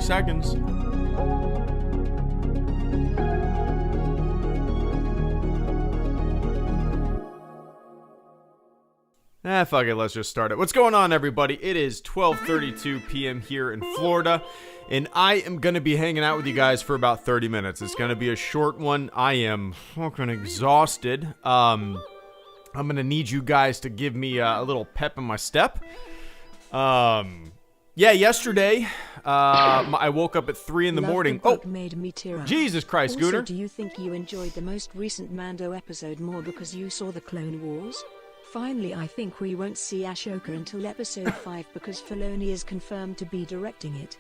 seconds. Fuck it, let's just start it. What's going on, everybody? It is 12:32 p.m. here in Florida, and I am going to be hanging out with you guys for about 30 minutes. It's going to be a short one. I am fucking exhausted. I'm going to need you guys to give me a little pep in my step. Yesterday, I woke up at 3 in the morning. Made me tear up. Jesus Christ, also, Gooner. Do you think you enjoyed the most recent Mando episode more because you saw the Clone Wars? Finally, I think we won't see Ashoka until episode 5 because Filoni is confirmed to be directing it.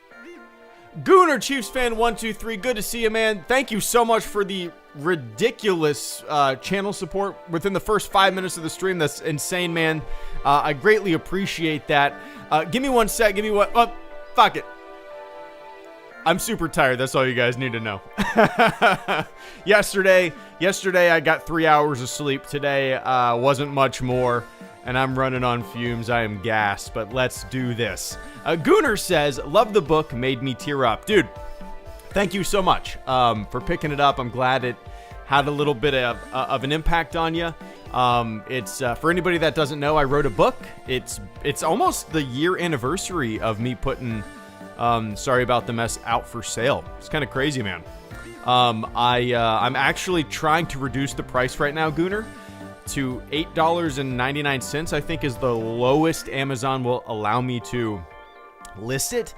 Gooner Chiefs fan 123, good to see you, man. Thank you so much for the ridiculous channel support within the first 5 minutes of the stream. That's insane, man. I greatly appreciate that. Give me one sec. Give me one. Oh, fuck it. I'm super tired. That's all you guys need to know. Yesterday I got 3 hours of sleep. Today wasn't much more, and I'm running on fumes. I am gassed, but let's do this. Gooner says, love the book, made me tear up. Dude, thank you so much for picking it up. I'm glad it had a little bit of an impact on you. It's for anybody that doesn't know, I wrote a book. It's almost the year anniversary of me putting Sorry About the Mess out for sale. It's kind of crazy, man. I'm actually trying to reduce the price right now, Gooner, to $8.99, I think is the lowest Amazon will allow me to list it.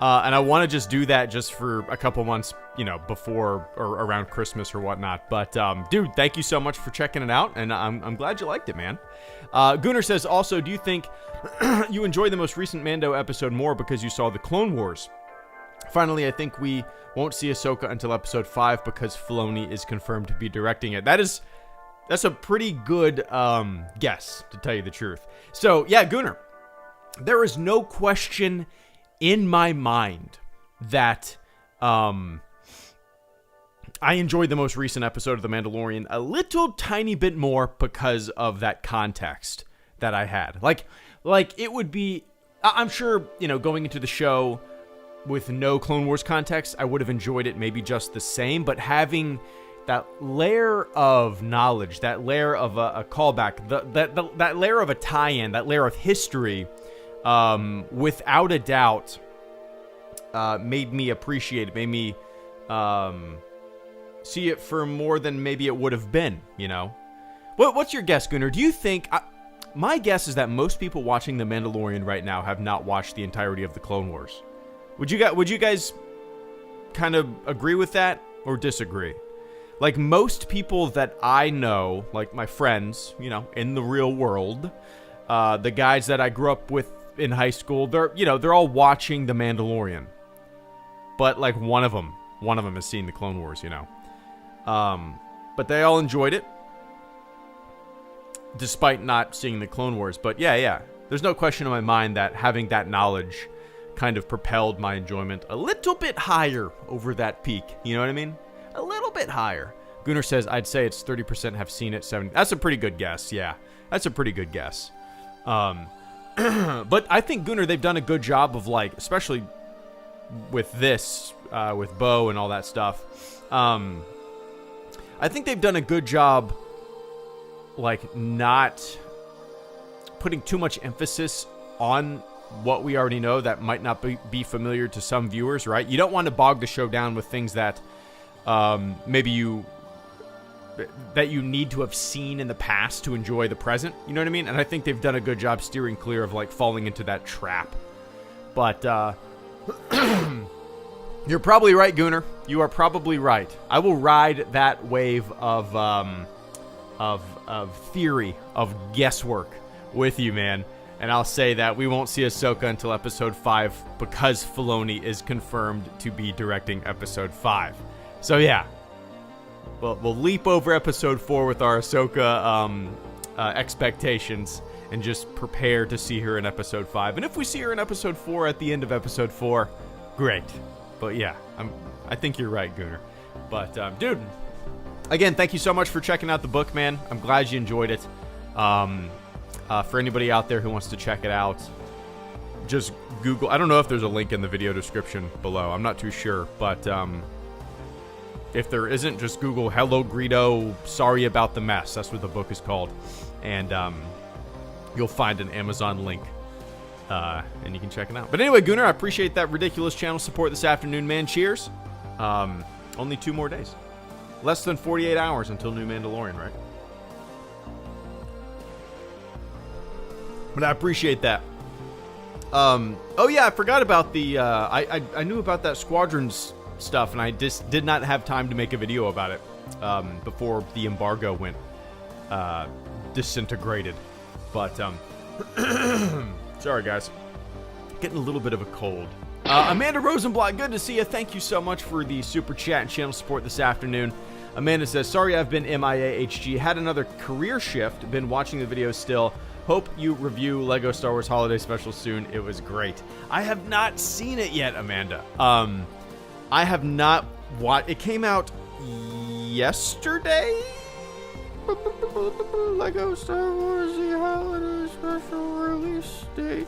And I want to just do that just for a couple months, before or around Christmas or whatnot. But, dude, thank you so much for checking it out, and I'm glad you liked it, man. Gooner says, also, do you think you enjoyed the most recent Mando episode more because you saw the Clone Wars? Finally, I think we won't see Ahsoka until episode 5 because Filoni is confirmed to be directing it. That's a pretty good guess, to tell you the truth. So, yeah, Gooner, there is no question in my mind that I enjoyed the most recent episode of The Mandalorian a little tiny bit more because of that context that I had. Like it would be, I'm sure, going into the show with no Clone Wars context, I would have enjoyed it maybe just the same, but having that layer of knowledge, that layer of a callback, that layer of a tie-in, that layer of history, without a doubt, made me appreciate it, made me see it for more than maybe it would have been, What's your guess, Gunnar? Do you think... my guess is that most people watching The Mandalorian right now have not watched the entirety of the Clone Wars. Would you guys kind of agree with that or disagree? Like, most people that I know, like my friends, in the real world, the guys that I grew up with in high school, they're all watching The Mandalorian. But like one of them has seen the Clone Wars, But they all enjoyed it, despite not seeing the Clone Wars. But yeah, there's no question in my mind that having that knowledge kind of propelled my enjoyment a little bit higher over that peak. You know what I mean? A little bit higher. Gunnar says, I'd say it's 30% have seen it, 70%. That's a pretty good guess, yeah. That's a pretty good guess. But I think, Gunnar, they've done a good job of, especially with this, with Bo and all that stuff. I think they've done a good job, not putting too much emphasis on what we already know that might not be familiar to some viewers, right? You don't want to bog the show down with things that maybe you need to have seen in the past to enjoy the present, you know what I mean? And I think they've done a good job steering clear of falling into that trap. But you're probably right, Gooner. You are probably right. I will ride that wave of theory, of guesswork with you, man. And I'll say that we won't see Ahsoka until episode 5 because Filoni is confirmed to be directing episode 5. So yeah, we'll leap over episode 4 with our Ahsoka expectations and just prepare to see her in episode 5. And if we see her in episode 4 at the end of episode 4, great. But yeah, I think you're right, Gooner. But dude, again, thank you so much for checking out the book, man. I'm glad you enjoyed it. For anybody out there who wants to check it out, just Google. I don't know if there's a link in the video description below. I'm not too sure, but if there isn't, just Google HelloGreedo, Sorry About the Mess. That's what the book is called. And you'll find an Amazon link. And you can check it out. But anyway, Gunnar, I appreciate that ridiculous channel support this afternoon, man. Cheers. Only 2 more days. Less than 48 hours until new Mandalorian, right? But I appreciate that. Oh yeah, I forgot about the, I knew about that Squadrons stuff, and I just did not have time to make a video about it, before the embargo went, disintegrated. But, sorry guys. Getting a little bit of a cold. Amanda Rosenblatt, good to see you. Thank you so much for the super chat and channel support this afternoon. Amanda says, sorry I've been MIA HG. Had another career shift. Been watching the videos still. Hope you review Lego Star Wars Holiday Special soon. It was great. I have not seen it yet, Amanda. I have not watched. It came out yesterday? Lego Star Wars The Holiday Special release date.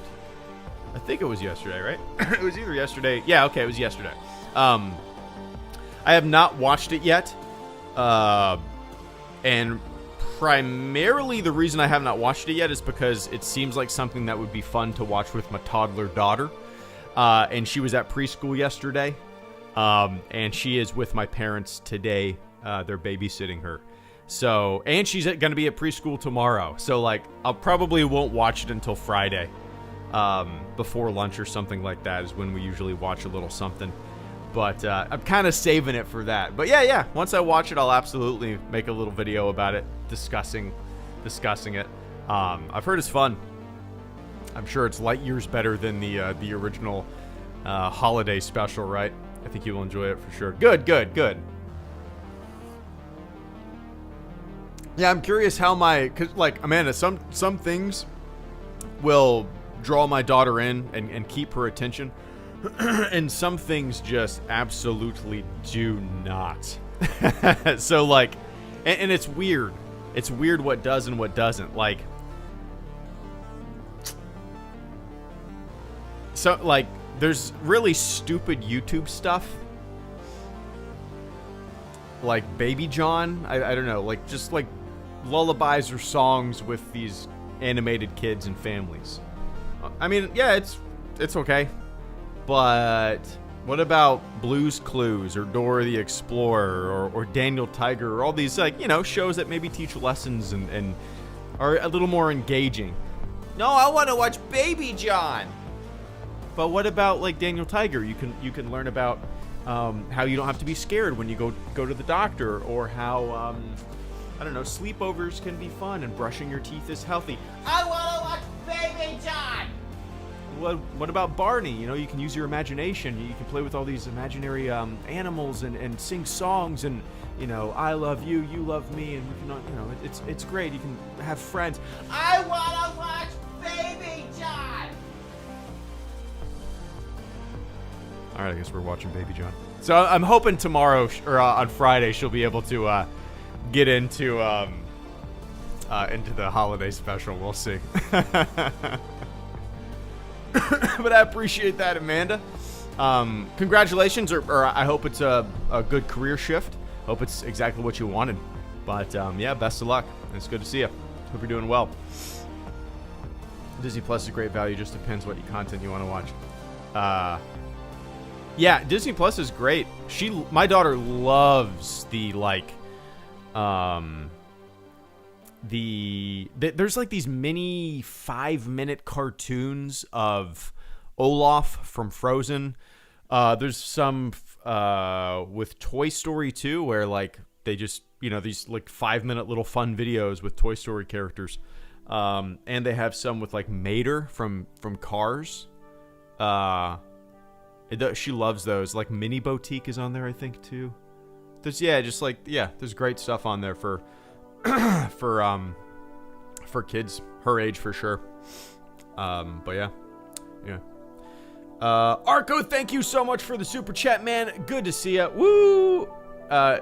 I think it was yesterday, right? It was either yesterday. Yeah, okay, it was yesterday. I have not watched it yet. And primarily the reason I have not watched it yet is because it seems like something that would be fun to watch with my toddler daughter. And she was at preschool yesterday. And she is with my parents today. They're babysitting her. So, and she's going to be at preschool tomorrow. So, like, I'll probably won't watch it until Friday. Before lunch or something like that is when we usually watch a little something. But I'm kind of saving it for that. But yeah. Once I watch it, I'll absolutely make a little video about it, discussing it. I've heard it's fun. I'm sure it's light years better than the original holiday special, right? I think you'll enjoy it for sure. Good. Yeah, I'm curious how cause like Amanda, some things will draw my daughter in and keep her attention. And some things just absolutely do not. So like, and it's weird. It's weird what does and what doesn't. Like, so like, there's really stupid YouTube stuff. Like Baby John. I don't know. Like, just like lullabies or songs with these animated kids and families. I mean, yeah, it's okay. But what about Blue's Clues or Dora the Explorer or Daniel Tiger or all these, like, you know, shows that maybe teach lessons and are a little more engaging? No, I want to watch Baby John. But what about like Daniel Tiger? You can learn about how you don't have to be scared when you go to the doctor, or how I don't know, sleepovers can be fun and brushing your teeth is healthy. I want to watch Baby John. What about Barney? You know, you can use your imagination. You can play with all these imaginary animals and sing songs, and, you know, I love you, you love me, and we can, you know, it's great. You can have friends. I want to watch Baby John. All right, I guess we're watching Baby John. So I'm hoping tomorrow or on Friday she'll be able to get into the holiday special. We'll see. But I appreciate that, Amanda. Congratulations, or I hope it's a good career shift. Hope it's exactly what you wanted. But yeah, best of luck. It's good to see you. Hope you're doing well. Disney Plus is great value. Just depends what content you want to watch. Yeah, Disney Plus is great. My daughter loves the like, there's like these mini 5-minute cartoons of Olaf from Frozen. There's some with Toy Story 2 where like they just, you know, these like 5-minute little fun videos with Toy Story characters. And they have some with like Mater from Cars. She loves those. Like Mini Boutique is on there, I think, too. There's there's great stuff on there for kids her age for sure. But yeah. Arco, thank you so much for the super chat, man. Good to see ya. Woo!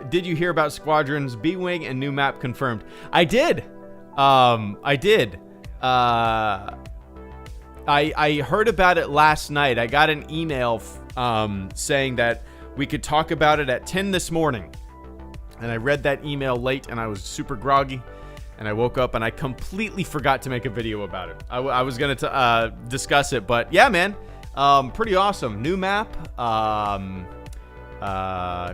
Did you hear about Squadrons B-Wing and new map confirmed? I did. I heard about it last night. I got an email saying that we could talk about it at 10 this morning. And I read that email late, and I was super groggy. And I woke up, and I completely forgot to make a video about it. I was going to discuss it, but yeah, man. Pretty awesome. New map,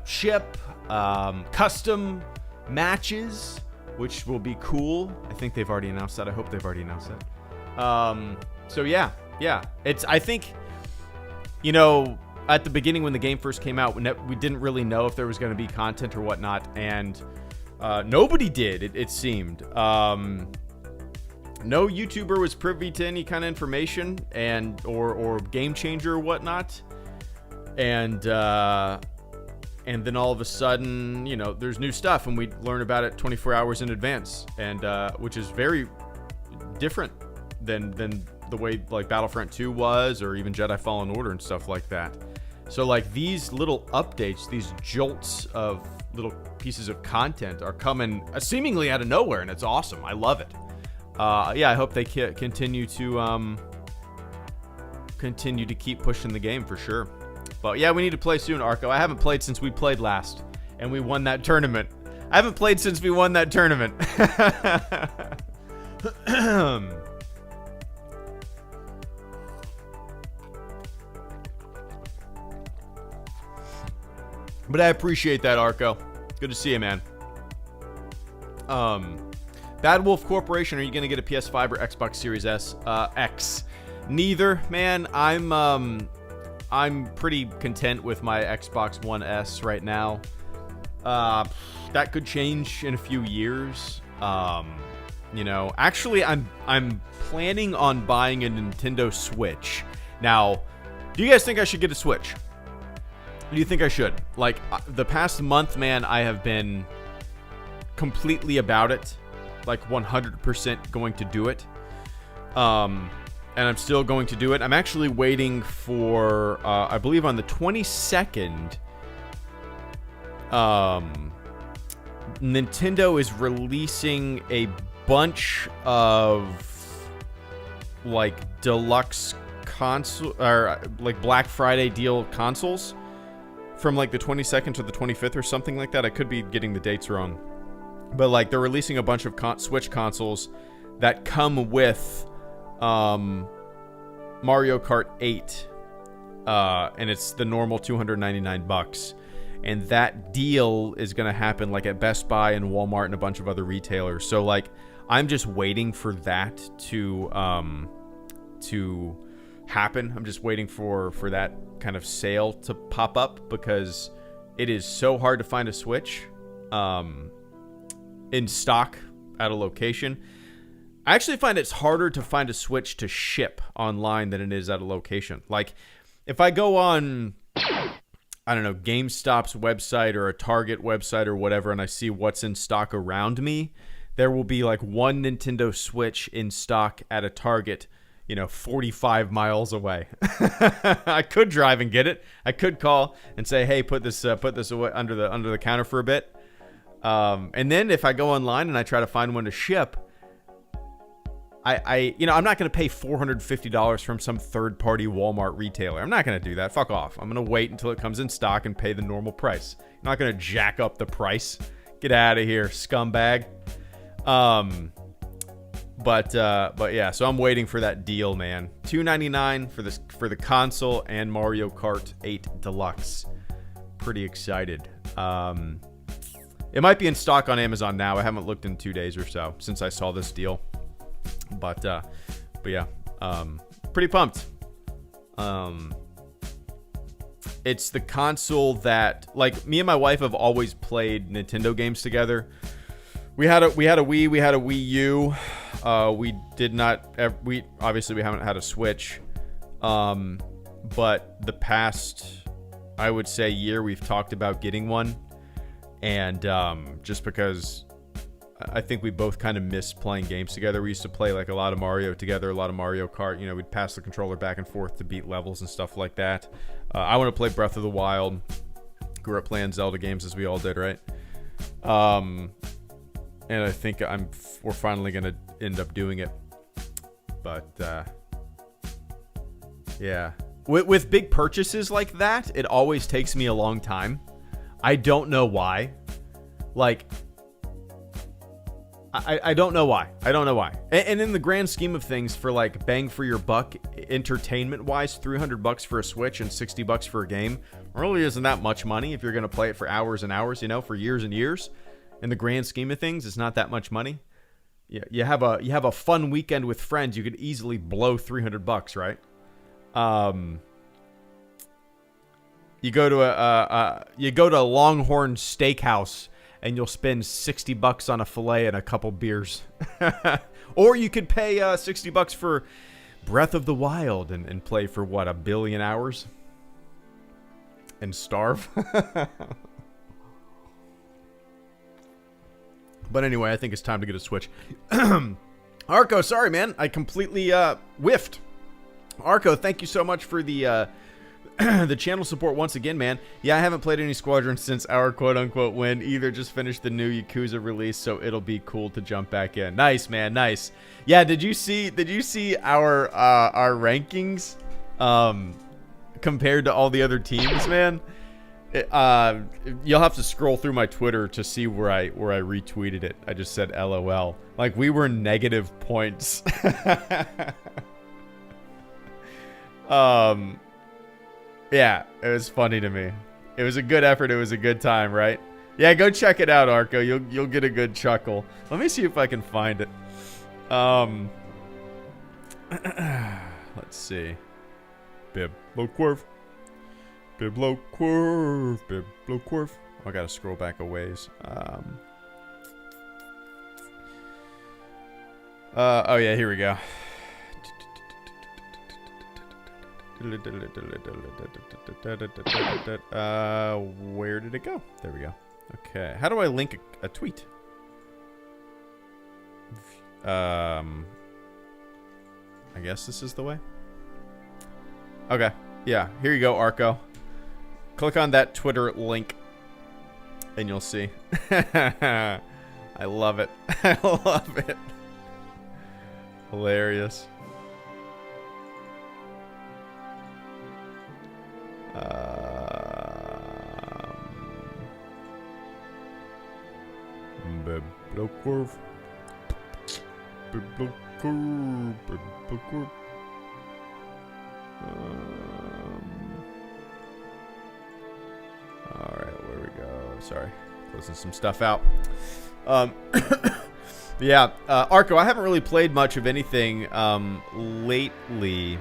ship, custom matches, which will be cool. I think they've already announced that. I hope they've already announced that. So yeah. I think, at the beginning when the game first came out, we didn't really know if there was going to be content or whatnot, and nobody did, it seemed. No YouTuber was privy to any kind of information or game changer or whatnot. And then all of a sudden, there's new stuff, and we learn about it 24 hours in advance, and which is very different than the way like Battlefront 2 was, or even Jedi Fallen Order and stuff like that. So like these little updates, these jolts of little pieces of content are coming seemingly out of nowhere, and it's awesome. I love it. I hope they continue to keep pushing the game for sure. But yeah, we need to play soon, Arco. I haven't played since we played last, and we won that tournament. I haven't played since we won that tournament. But I appreciate that, Arco. Good to see you, man. Bad Wolf Corporation, are you gonna get a PS5 or Xbox Series S? X. Neither, man. I'm pretty content with my Xbox One S right now. That could change in a few years. Actually, I'm planning on buying a Nintendo Switch. Now, do you guys think I should get a Switch? Do you think I should? Like, the past month, man, I have been completely about it. Like, 100% going to do it. And I'm still going to do it. I'm actually waiting for, I believe on the 22nd, Nintendo is releasing a bunch of, like, deluxe console, or, like, Black Friday deal consoles. From like the 22nd to the 25th or something like that. I could be getting the dates wrong. But like they're releasing a bunch of Switch consoles that come with Mario Kart 8. And it's the normal $299. And that deal is going to happen like at Best Buy and Walmart and a bunch of other retailers. So like I'm just waiting for that to happen. I'm just waiting for that kind of sale to pop up, because it is so hard to find a Switch in stock at a location. I actually find it's harder to find a Switch to ship online than it is at a location. Like if I go on, I don't know, GameStop's website or a Target website or whatever, and I see what's in stock around me, there will be like one Nintendo Switch in stock at a Target 45 miles away. I could drive and get it. I could call and say, "Hey, put this away under the counter for a bit." And then if I go online and I try to find one to ship, I'm not going to pay $450 from some third-party Walmart retailer. I'm not going to do that. Fuck off. I'm going to wait until it comes in stock and pay the normal price. I'm not going to jack up the price. Get out of here, scumbag. But yeah, so I'm waiting for that deal, man. $299 for the console and Mario Kart 8 Deluxe. Pretty excited. It might be in stock on Amazon now. I haven't looked in 2 days or so since I saw this deal. But yeah, pretty pumped. It's the console that, like, me and my wife have always played Nintendo games together. We had a Wii, we had a Wii U. We haven't had a Switch. But the past, I would say, year, we've talked about getting one. And just because I think we both kind of miss playing games together. We used to play like a lot of Mario together, a lot of Mario Kart. We'd pass the controller back and forth to beat levels and stuff like that. I want to play Breath of the Wild. Grew up playing Zelda games as we all did, right? And I think we're finally gonna end up doing it. But Yeah. With big purchases like that, it always takes me a long time. I don't know why. Like, I don't know why. I don't know why. And in the grand scheme of things, for like bang for your buck, entertainment-wise, $300 for a Switch and $60 for a game really isn't that much money if you're going to play it for hours and hours, you know, for years and years. In the grand scheme of things, it's not that much money. Yeah, you have a fun weekend with friends, you could easily blow $300, right? You go to a Longhorn Steakhouse and you'll spend $60 on a filet and a couple beers. Or you could pay $60 for Breath of the Wild and play for what, 1 billion hours? And starve? But anyway, I think it's time to get a Switch. Arco, sorry, man. I completely whiffed. Arco, thank you so much for the the channel support once again, man. Yeah, I haven't played any Squadrons since our quote-unquote win either. Just finished the new Yakuza release, so it'll be cool to jump back in. Nice, man, nice. Yeah, did you see our rankings compared to all the other teams, man? You'll have to scroll through my Twitter to see where I retweeted it. I just said LOL. Like, we were negative points. Yeah, it was funny to me. It was a good effort. It was a good time, right? Yeah, go check it out, Arco. You'll get a good chuckle. Let me see if I can find it. Let's see. Bibloquirf. Bibloquirf. Bibloquirf. Oh, I gotta scroll back a ways. Oh yeah, here we go. Where did it go? There we go. Okay. How do I link a tweet? I guess this is the way. Okay. Yeah. Here you go, Arco. Click on that Twitter link and you'll see. I love it. I love it. Hilarious. Bibloquirf. Bibloquirf. Bibloquirf. Alright, where we go? Sorry. Closing some stuff out. Yeah, Arco, I haven't really played much of anything lately.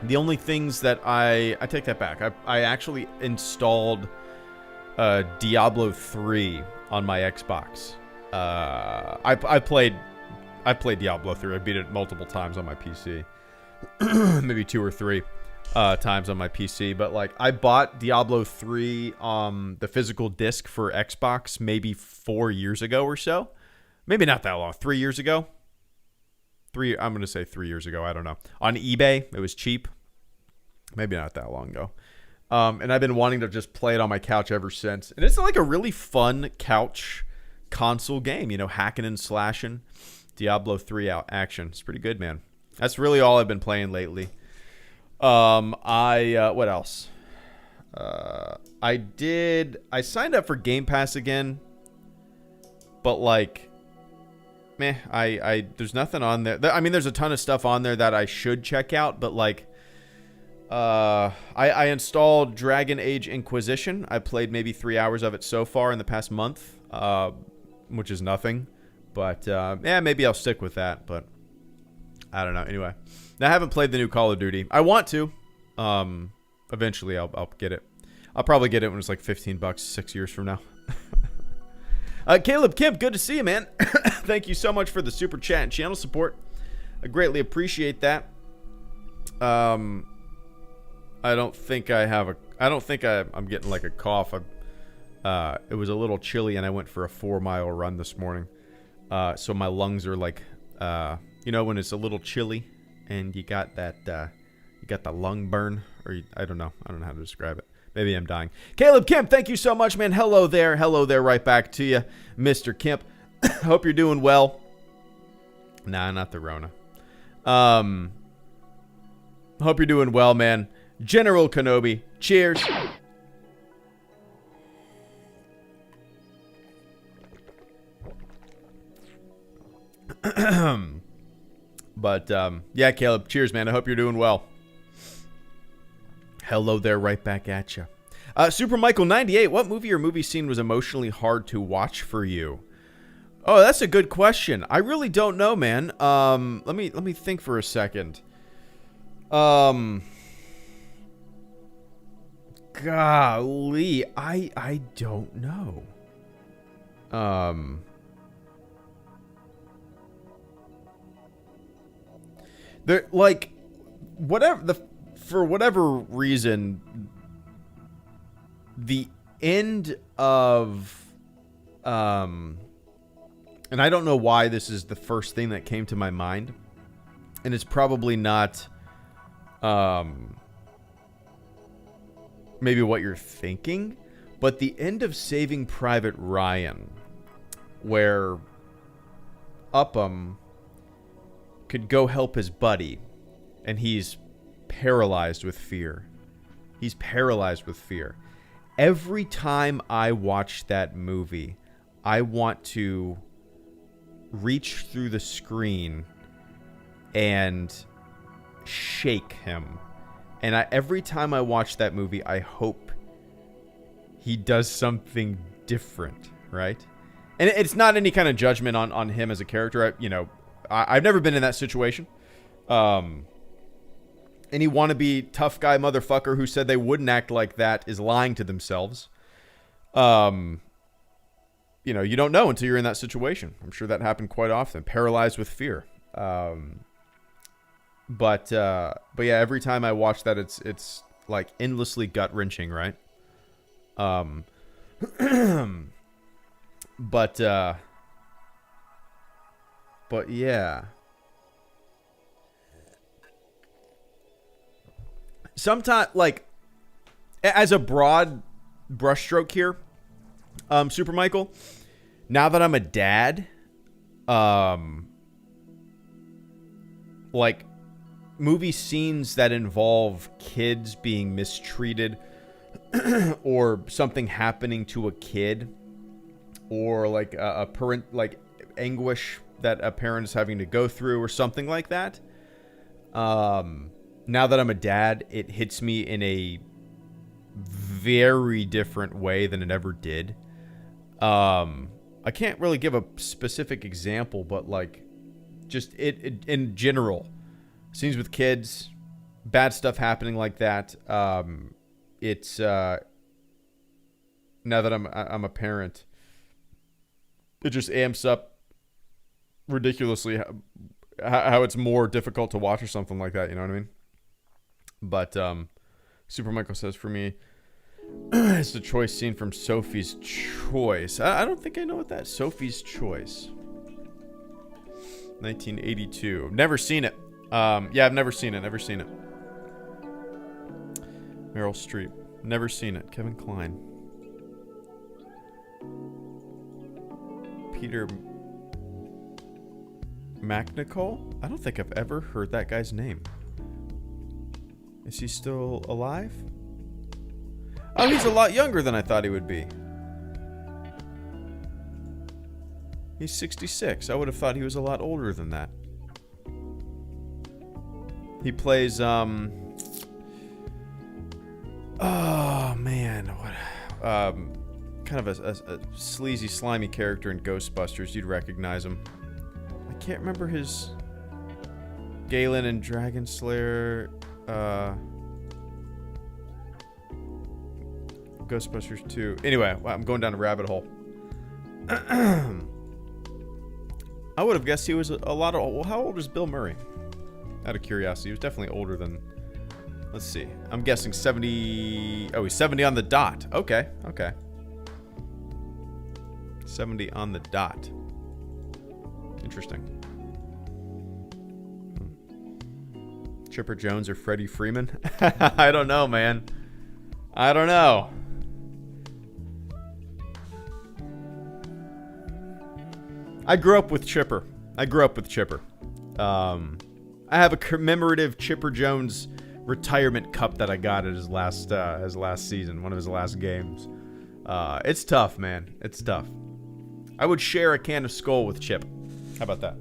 The only things that I take that back. I actually installed Diablo 3 on my Xbox. I played Diablo 3. I beat it multiple times on my PC. Maybe 2 or 3 times on my PC. But like, I bought Diablo 3 the physical disc for Xbox maybe 4 years ago or so. Maybe not that long. 3 years ago. I'm going to say 3 years ago. I don't know. On eBay, it was cheap. Maybe not that long ago. And I've been wanting to just play it on my couch ever since. And it's like a really fun couch console game, you know, hacking and slashing. Diablo 3 out action. It's pretty good, man. That's really all I've been playing lately. What else? I signed up for Game Pass again. But like, meh, there's nothing on there. I mean, there's a ton of stuff on there that I should check out, but like, I installed Dragon Age Inquisition. I played maybe 3 hours of it so far in the past month, which is nothing. But yeah, maybe I'll stick with that. But I don't know. Anyway, I haven't played the new Call of Duty. I want to. Eventually, I'll get it. I'll probably get it when it's like $15 6 years from now. Caleb Kemp, good to see you, man. Thank you so much for the super chat and channel support. I greatly appreciate that. I don't think I'm getting like a cough. It was a little chilly and I went for a 4-mile run this morning. So my lungs are like, you know, when it's a little chilly and you got that, you got the lung burn, or I don't know how to describe it. Maybe I'm dying. Caleb Kemp, thank you so much, man. Hello there, right back to you, Mr. Kemp. Hope you're doing well. Nah, not the Rona. Hope you're doing well, man. General Kenobi, cheers. But, yeah, Caleb, cheers, man. I hope you're doing well. Hello there, right back at you. Super Michael 98, what movie or movie scene was emotionally hard to watch for you? Oh, that's a good question. I really don't know, man. Let me think for a second. Golly, I don't know. There, like, for whatever reason, the end of, and I don't know why this is the first thing that came to my mind, and it's probably not, maybe what you're thinking, but the end of Saving Private Ryan, where Upham could go help his buddy, and he's paralyzed with fear. He's paralyzed with fear. Every time I watch that movie, I want to reach through the screen and shake him. And every time I watch that movie, I hope he does something different, right? And it's not any kind of judgment on him as a character. I've never been in that situation. Any wannabe tough guy motherfucker who said they wouldn't act like that is lying to themselves. You don't know until you're in that situation. I'm sure that happened quite often. Paralyzed with fear. But yeah, every time I watch that, it's like endlessly gut wrenching, right? But yeah. Sometimes, like, as a broad brushstroke here, Super Michael, now that I'm a dad, like, movie scenes that involve kids being mistreated or something happening to a kid, or like a parent, like anguish that a parent is having to go through or something like that. Now that I'm a dad, it hits me in a very different way than it ever did. I can't really give a specific example, but like just it in general, scenes with kids, bad stuff happening like that. It's now that I'm a parent, it just amps up ridiculously how it's more difficult to watch or something like that. You know what I mean? But Super Michael says, for me, it's the choice scene from Sophie's Choice. I don't think I know what that is. Sophie's Choice. 1982. Never seen it. Yeah, I've never seen it. Never seen it. Meryl Streep. Never seen it. Kevin Kline. Peter McNichol? I don't think I've ever heard that guy's name. Is he still alive? Oh, he's a lot younger than I thought he would be. He's 66. I would have thought he was a lot older than that. He plays, oh, man. What? Kind of a sleazy, slimy character in Ghostbusters. You'd recognize him. I can't remember his... Galen and Dragon Slayer... Ghostbusters 2. Anyway, I'm going down a rabbit hole. I would have guessed he was a lot of... Well, how old is Bill Murray? Out of curiosity. He was definitely older than... Let's see. I'm guessing 70... Oh, he's 70 on the dot. Okay. 70 on the dot. Interesting. Chipper Jones or Freddie Freeman? I don't know, man. I don't know. I grew up with Chipper. I have a commemorative Chipper Jones retirement cup that I got at his last season, one of his last games. It's tough, man. It's tough. I would share a can of Skull with Chip. How about that?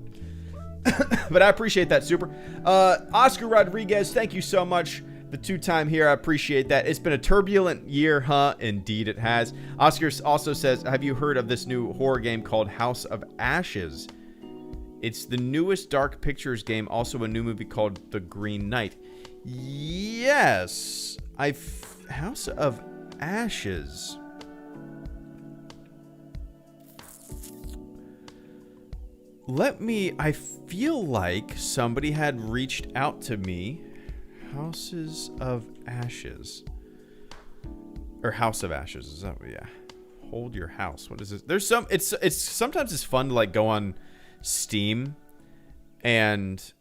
But I appreciate that, Super. Oscar Rodriguez, thank you so much. The 2-time here, I appreciate that. It's been a turbulent year, huh? Indeed it has. Oscar also says, have you heard of this new horror game called House of Ashes? It's the newest Dark Pictures game, also a new movie called The Green Knight. Yes. House of Ashes. I feel like somebody had reached out to me. Houses of Ashes. Or House of Ashes. Is that what, yeah. Hold your house. What is this? There's some, it's sometimes it's fun to like go on Steam and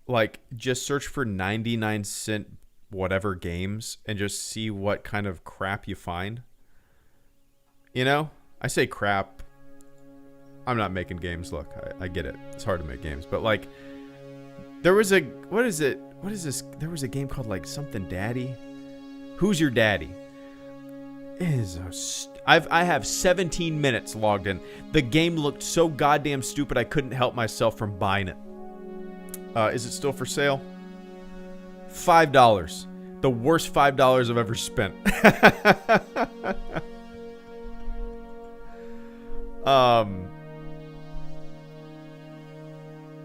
like just search for 99-cent whatever games and just see what kind of crap you find. You know? I say crap. I'm not making games. Look, I get it. It's hard to make games. But like, there was a, what is it? What is this? There was a game called like something Daddy. Who's Your Daddy? It is I have 17 minutes logged in. The game looked so goddamn stupid I couldn't help myself from buying it. Is it still for sale? $5. The worst $5 I've ever spent.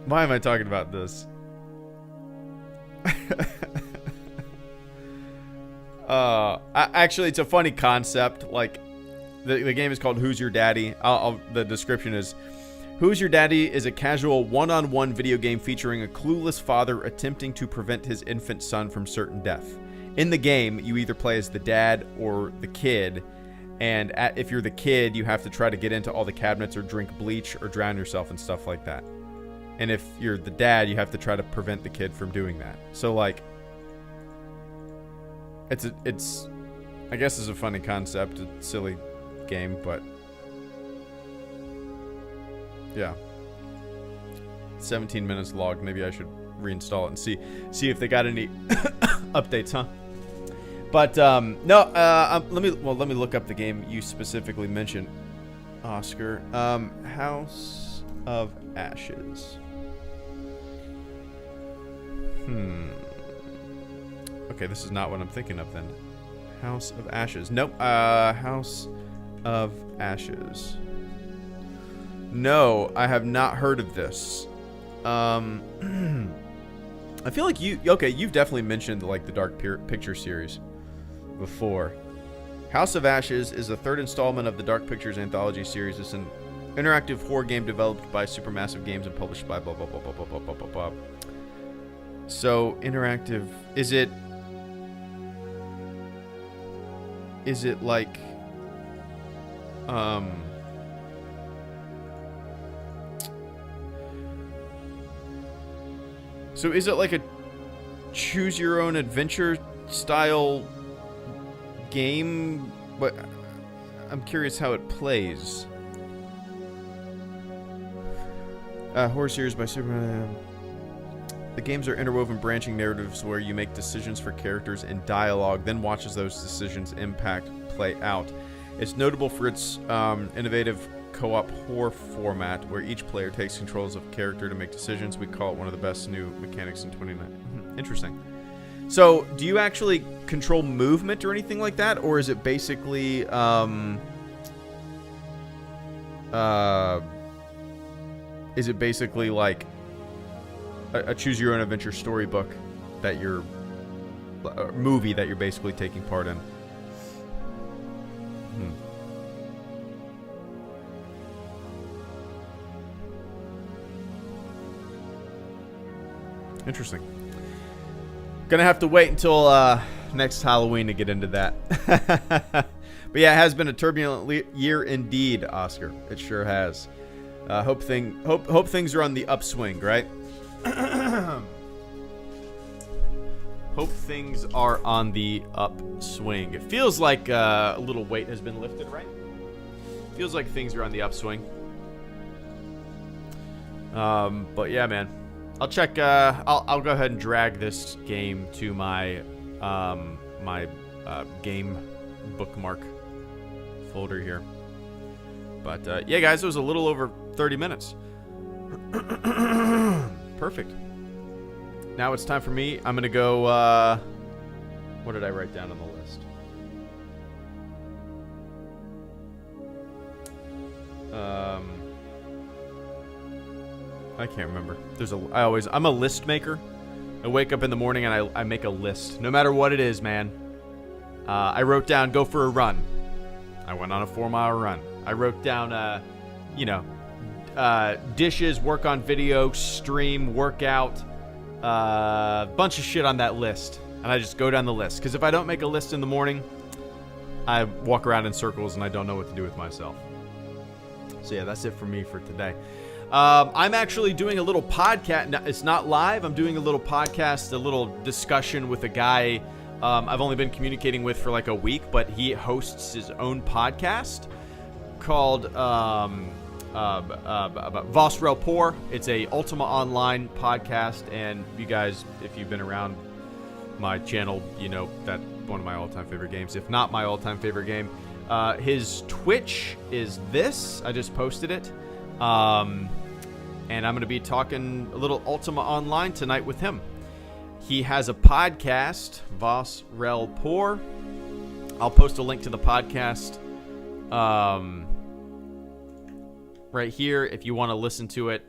Why am I talking about this? Actually, it's a funny concept. Like, the game is called Who's Your Daddy? The description is, Who's Your Daddy is a casual one-on-one video game featuring a clueless father attempting to prevent his infant son from certain death. In the game, you either play as the dad or the kid, and if you're the kid, you have to try to get into all the cabinets or drink bleach or drown yourself and stuff like that. And if you're the dad, you have to try to prevent the kid from doing that. So, like, it's I guess it's a funny concept, a silly game, but yeah. 17 minutes logged. Maybe I should reinstall it and see if they got any updates, huh? But no, let me look up the game you specifically mentioned, Oscar. House of Ashes. Okay, this is not what I'm thinking of then. House of Ashes. Nope. House of Ashes. No, I have not heard of this. I feel like you've definitely mentioned like the Dark Picture series before. House of Ashes is the third installment of the Dark Pictures anthology series. It's an interactive horror game developed by Supermassive Games and published by blah blah blah blah blah blah blah blah blah. So interactive, is it like so is it like a choose your own adventure style game? But I'm curious how it plays. Horror series by Superman. The games are interwoven branching narratives where you make decisions for characters in dialogue, then watch as those decisions impact play out. It's notable for its innovative co-op horror format where each player takes controls of character to make decisions. We call it one of the best new mechanics in 2019. Interesting. So, do you actually control movement or anything like that, or is it basically like a choose your own adventure storybook that you're movie that you're basically taking part in? Interesting. Gonna have to wait until next Halloween to get into that. But yeah, it has been a turbulent year indeed, Oscar. It sure has. Hope things are on the upswing, right? Hope things are on the upswing. It feels like a little weight has been lifted, right? Feels like things are on the upswing. But yeah, man. I'll check. I'll go ahead and drag this game to my game bookmark folder here. But yeah, guys, it was a little over 30 minutes. Perfect. Now it's time for me. I'm gonna go. What did I write down on the list? I can't remember. I'm a list maker. I wake up in the morning and I make a list, no matter what it is, man. I wrote down go for a run. I went on a 4-mile run. I wrote down, dishes, work on video, stream, workout, bunch of shit on that list. And I just go down the list. Because if I don't make a list in the morning, I walk around in circles and I don't know what to do with myself. So yeah, that's it for me for today. I'm actually doing a little podcast. It's not live. I'm doing a little podcast, a little discussion with a guy I've only been communicating with for like a week, but he hosts his own podcast called Voss Rel Poor. It's a Ultima Online podcast, and you guys, if you've been around my channel, you know that one of my all-time favorite games, if not my all-time favorite game. His Twitch is this. I just posted it. And I'm going to be talking a little Ultima Online tonight with him. He has a podcast, Voss Rel Poor. I'll post a link to the podcast right here if you want to listen to it.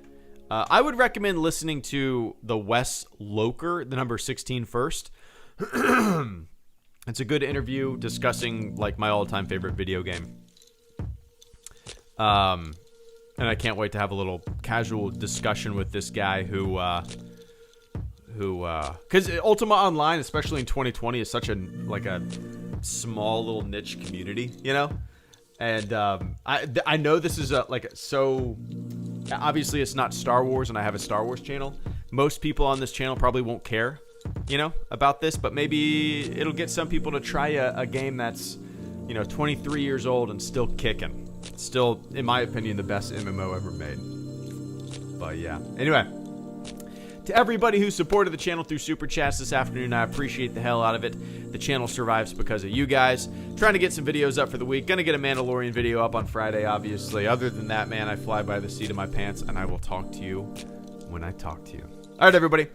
I would recommend listening to the Wes Loker, the number 16 first. It's a good interview discussing like my all-time favorite video game. And I can't wait to have a little casual discussion with this guy who because Ultima Online, especially in 2020, is such a small little niche community, you know. And I know this is so obviously it's not Star Wars, and I have a Star Wars channel. Most people on this channel probably won't care, you know, about this, but maybe it'll get some people to try a game that's, 23 years old and still kicking. Still, in my opinion, the best MMO ever made. But yeah. Anyway, to everybody who supported the channel through Super Chats this afternoon, I appreciate the hell out of it. The channel survives because of you guys. Trying to get some videos up for the week. Gonna get a Mandalorian video up on Friday, obviously. Other than that, man, I fly by the seat of my pants, and I will talk to you when I talk to you. All right, everybody.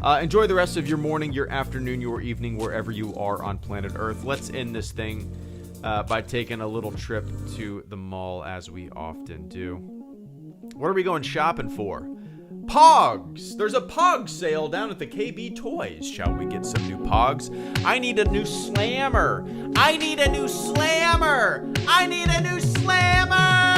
Enjoy the rest of your morning, your afternoon, your evening, wherever you are on planet Earth. Let's end this thing by taking a little trip to the mall, as we often do. What are we going shopping for? Pogs! There's a Pog sale down at the KB Toys. Shall we get some new Pogs? I need a new Slammer! I need a new Slammer! I need a new Slammer!